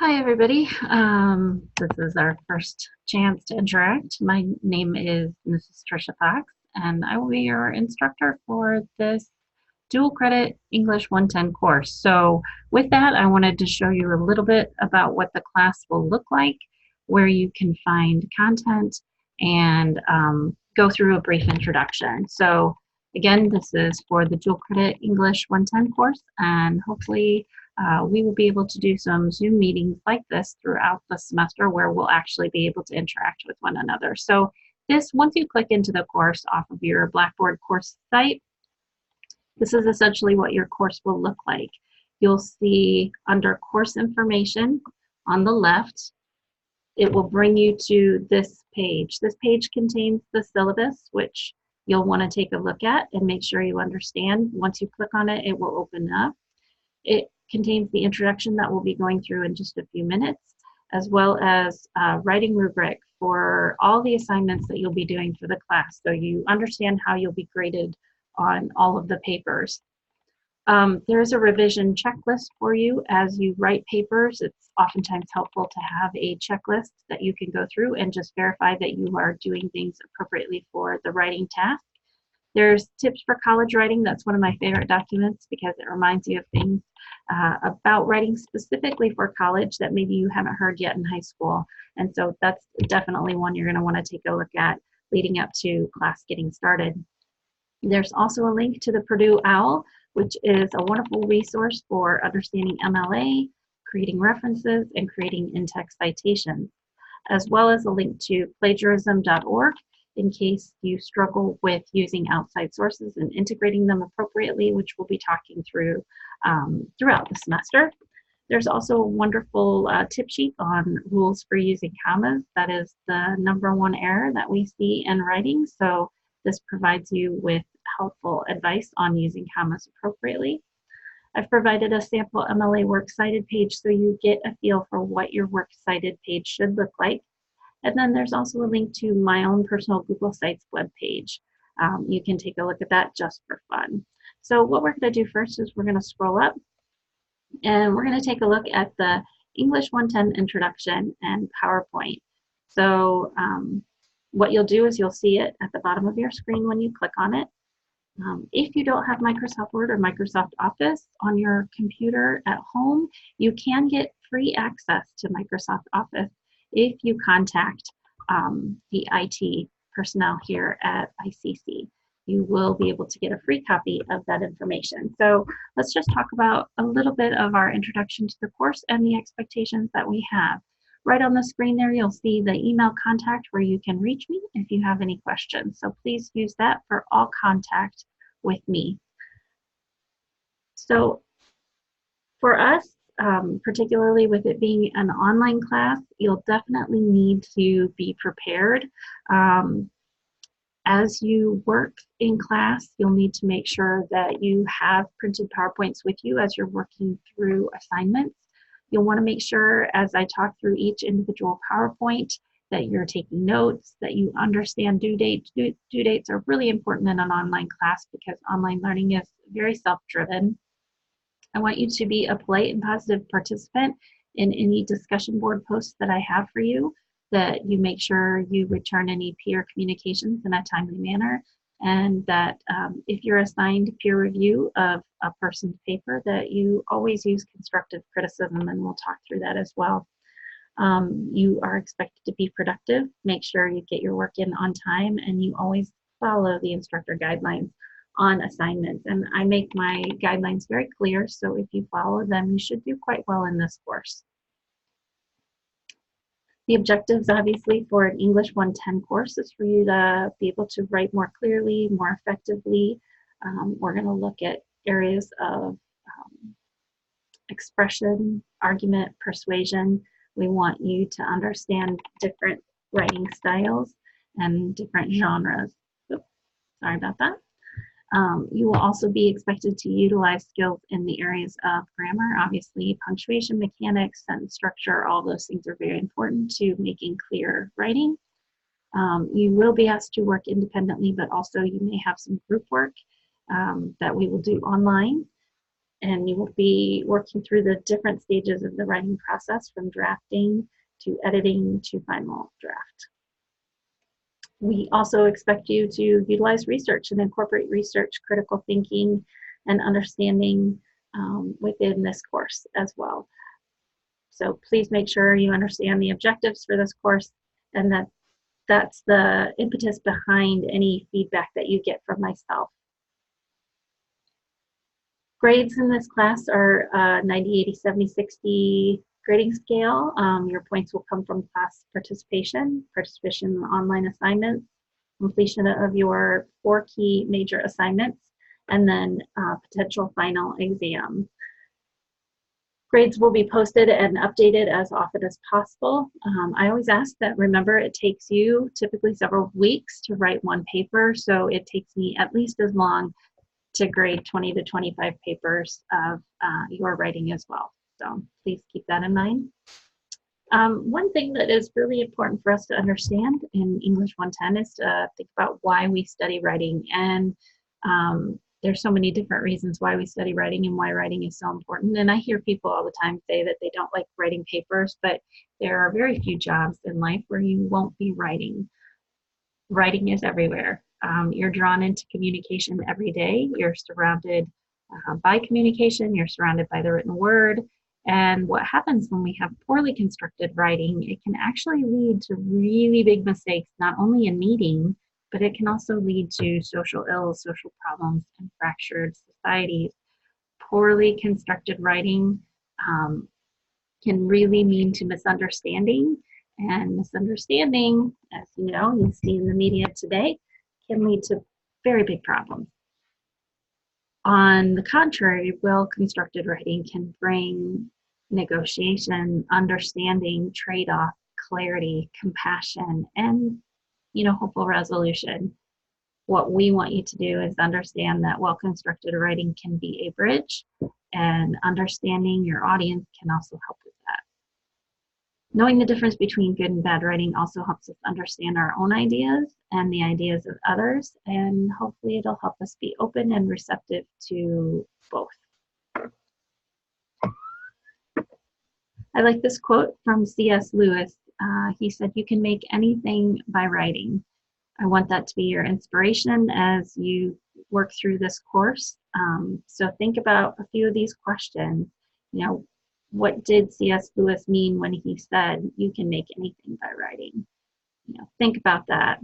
Hi, everybody. This is our first chance to interact. My name is Mrs. Trisha Fox, and I will be your instructor for this dual credit English 110 course. So with that, I wanted to show you a little bit about what the class will look like, where you can find content, and go through a brief introduction. So again, this is for the dual credit English 110 course, and hopefully we will be able to do some Zoom meetings like this throughout the semester where we'll actually be able to interact with one another. So this, once you click into the course off of your Blackboard course site, this is essentially what your course will look like. You'll see under course information on the left, it will bring you to this page. This page contains the syllabus, which you'll want to take a look at and make sure you understand. Once you click on it, it will open up. It contains the introduction that we'll be going through in just a few minutes, as well as a writing rubric for all the assignments that you'll be doing for the class, so you understand how you'll be graded on all of the papers. There's a revision checklist for you as you write papers. It's oftentimes helpful to have a checklist that you can go through and just verify that you are doing things appropriately for the writing task. There's tips for college writing. That's one of my favorite documents because it reminds you of things about writing specifically for college that maybe you haven't heard yet in high school. And so that's definitely one you're going to want to take a look at leading up to class getting started. There's also a link to the Purdue OWL, which is a wonderful resource for understanding MLA, creating references, and creating in-text citations, as well as a link to plagiarism.org in case you struggle with using outside sources and integrating them appropriately, which we'll be talking through throughout the semester. There's also a wonderful tip sheet on rules for using commas. That is the #1 error that we see in writing. So this provides you with helpful advice on using commas appropriately. I've provided a sample MLA works cited page so you get a feel for what your works cited page should look like. And then there's also a link to my own personal Google Sites webpage. You can take a look at that just for fun. So what we're going to do first is we're going to scroll up and we're going to take a look at the English 110 introduction and PowerPoint. So what you'll do is you'll see it at the bottom of your screen when you click on it. If you don't have Microsoft Word or Microsoft Office on your computer at home, you can get free access to Microsoft Office if you contact the IT personnel here at ICC. You will be able to get a free copy of that information. So let's just talk about a little bit of our introduction to the course and the expectations that we have. Right on the screen there, you'll see the email contact where you can reach me if you have any questions. So please use that for all contact with me. So for us, particularly with it being an online class, you'll definitely need to be prepared. As you work in class, you'll need to make sure that you have printed PowerPoints with you as you're working through assignments. You'll want to make sure, as I talk through each individual PowerPoint, that you're taking notes, that you understand due dates. Due dates are really important in an online class because online learning is very self-driven. I want you to be a polite and positive participant in any discussion board posts that I have for you, that you make sure you return any peer communications in a timely manner, and that if you're assigned peer review of a person's paper, that you always use constructive criticism, and we'll talk through that as well. You are expected to be productive. Make sure you get your work in on time, and you always follow the instructor guidelines on assignments. And I make my guidelines very clear, so if you follow them, you should do quite well in this course. The objectives, obviously, for an English 110 course is for you to be able to write more clearly, more effectively. We're going to look at areas of expression, argument, persuasion. We want you to understand different writing styles and different genres. Oops, sorry about that. You will also be expected to utilize skills in the areas of grammar, obviously punctuation, mechanics, sentence structure. All those things are very important to making clear writing. You will be asked to work independently, but also you may have some group work that we will do online. and you will be working through the different stages of the writing process, from drafting to editing to final draft. We also expect you to utilize research and incorporate research, critical thinking, and understanding within this course as well. So please make sure you understand the objectives for this course, and that's the impetus behind any feedback that you get from myself. Grades in this class are 90, 80, 70, 60 grading scale. Your points will come from class participation, participation in online assignments, completion of your 4 key major assignments, and then potential final exam. Grades will be posted and updated as often as possible. I always ask that, remember, it takes you typically several weeks to write 1 paper, so it takes me at least as long to grade 20 to 25 papers of your writing as well. So please keep that in mind. One thing that is really important for us to understand in English 110 is to think about why we study writing. And there's so many different reasons why we study writing and why writing is so important. And I hear people all the time say that they don't like writing papers, but there are very few jobs in life where you won't be writing. Writing is everywhere. You're drawn into communication every day. You're surrounded by communication. You're surrounded by the written word. And what happens when we have poorly constructed writing, it can actually lead to really big mistakes, not only in meeting, but it can also lead to social ills, social problems, and fractured societies. Poorly constructed writing can really mean to misunderstanding, and misunderstanding, as you know, you see in the media today, can lead to very big problems. On the contrary, well-constructed writing can bring negotiation, understanding, trade-off, clarity, compassion, and hopeful resolution. What we want you to do is understand that well-constructed writing can be a bridge, and understanding your audience can also help with that. Knowing the difference between good and bad writing also helps us understand our own ideas and the ideas of others, and hopefully it'll help us be open and receptive to both. I like this quote from C.S. Lewis. He said, "You can make anything by writing." I want that to be your inspiration as you work through this course. So think about a few of these questions. What did C.S. Lewis mean when he said you can make anything by writing? Think about that.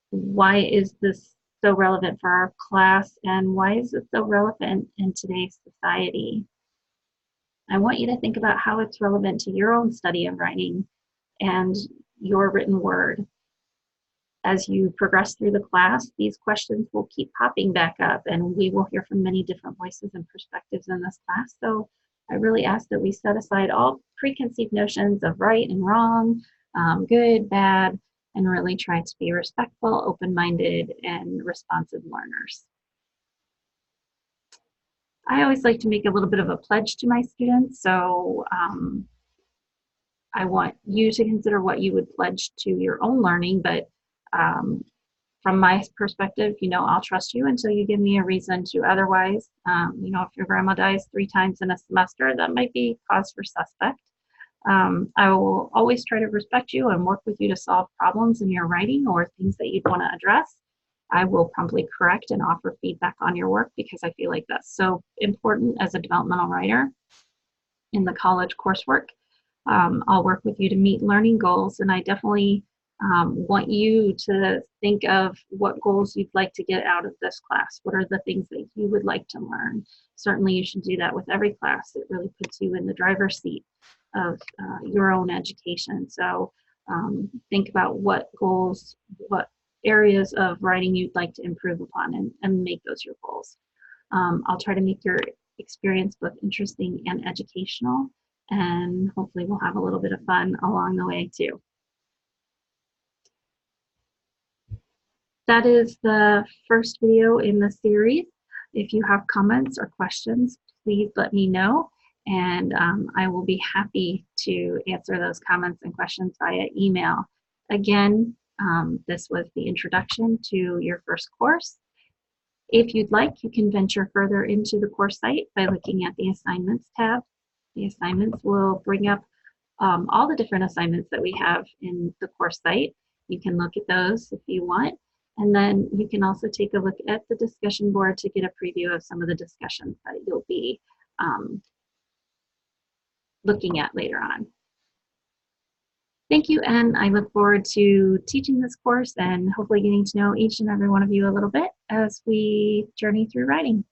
Why is this so relevant for our class, and why is it so relevant in today's society? I want you to think about how it's relevant to your own study of writing and your written word. As you progress through the class, these questions will keep popping back up, and we will hear from many different voices and perspectives in this class. So I really ask that we set aside all preconceived notions of right and wrong, good, bad, and really try to be respectful, open-minded, and responsive learners. I always like to make a little bit of a pledge to my students, so I want you to consider what you would pledge to your own learning, but from my perspective, I'll trust you until you give me a reason to otherwise. If your grandma dies 3 times in a semester, that might be cause for suspect. I will always try to respect you and work with you to solve problems in your writing or things that you'd want to address. I will promptly correct and offer feedback on your work because I feel like that's so important as a developmental writer in the college coursework. I'll work with you to meet learning goals, and I definitely want you to think of what goals you'd like to get out of this class. What are the things that you would like to learn? Certainly you should do that with every class. It really puts you in the driver's seat of your own education. So think about what goals, what areas of writing you'd like to improve upon, and make those your goals. I'll try to make your experience both interesting and educational, and hopefully we'll have a little bit of fun along the way too. That is the first video in the series. If you have comments or questions, please let me know, and I will be happy to answer those comments and questions via email. Again, this was the introduction to your first course. If you'd like, you can venture further into the course site by looking at the Assignments tab. The assignments will bring up all the different assignments that we have in the course site. You can look at those if you want. And then you can also take a look at the discussion board to get a preview of some of the discussions that you'll be looking at later on. Thank you, and I look forward to teaching this course and hopefully getting to know each and every one of you a little bit as we journey through writing.